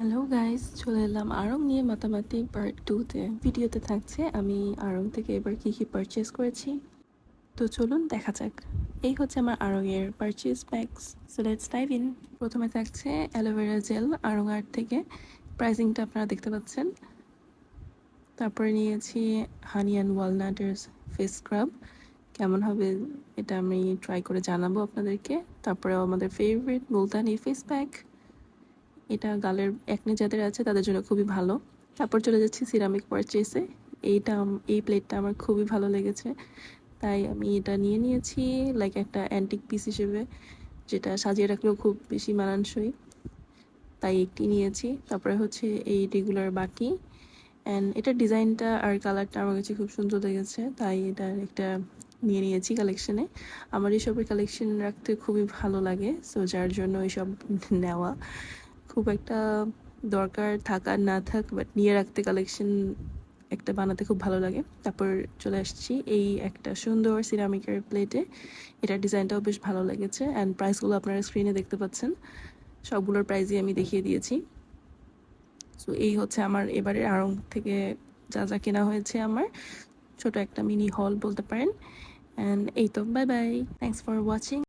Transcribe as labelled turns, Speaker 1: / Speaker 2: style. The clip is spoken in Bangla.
Speaker 1: হ্যালো গাইস, চলে এলাম আড়ং নিয়ে মাতামাতি পার্ট 2-তে। ভিডিওতে থাকছে আমি আড়ং থেকে এবার কি কি পারচেস করেছি। তো চলুন দেখা যাক। এই হচ্ছে আমার আড়ং এর purchase bags. So let's dive in. প্রথমে থাকছে অ্যালোভেরা জেল আড়ং আর্ট থেকে। প্রাইসিংটা আপনারা দেখতে পাচ্ছেন। তারপরে নিয়েছি হানি অ্যান্ড ওয়ালনাটের ফেস স্ক্রাব। কেমন হবে এটা আমি ট্রাই করে জানাবো আপনাদেরকে। তারপরে আমাদের ফেভারিট মুলতানি ফেস প্যাক। এটা গালের একনে যাদের আছে তাদের জন্য খুবই ভালো। তারপর চলে যাচ্ছি সিরামিক পারচেসে। এই প্লেটটা আমার খুবই ভালো লেগেছে, তাই আমি এটা নিয়ে নিয়েছি লাইক একটা অ্যান্টিক পিস হিসেবে, যেটা সাজিয়ে রাখলেও খুব বেশি মানানসই, তাই একটি নিয়েছি। তারপরে হচ্ছে এই রেগুলার বাটি, অ্যান্ড এটার ডিজাইনটা আর কালারটা আমার কাছে খুব সুন্দর লেগেছে, তাই এটা একটা নিয়ে নিয়েছি কালেকশনে। আমার এইসবের কালেকশন রাখতে খুবই ভালো লাগে, সো যার জন্য এইসব নেওয়া। খুব একটা দরকার থাক আর না থাক, বাট নিয়ে রাখতে কালেকশন একটা বানাতে খুব ভালো লাগে। তারপর চলে আসছি এই একটা সুন্দর সিরামিকের প্লেটে। এটার ডিজাইনটাও বেশ ভালো লেগেছে, অ্যান্ড প্রাইসগুলো আপনারা স্ক্রিনে দেখতে পাচ্ছেন। সবগুলোর প্রাইসই আমি দেখিয়ে দিয়েছি। সো এই হচ্ছে আমার এবারের আড়ং থেকে যা যা কেনা হয়েছে, আমার ছোট একটা মিনি হল বলতে পারেন। অ্যান্ড এই তো, bye bye, thanks for watching.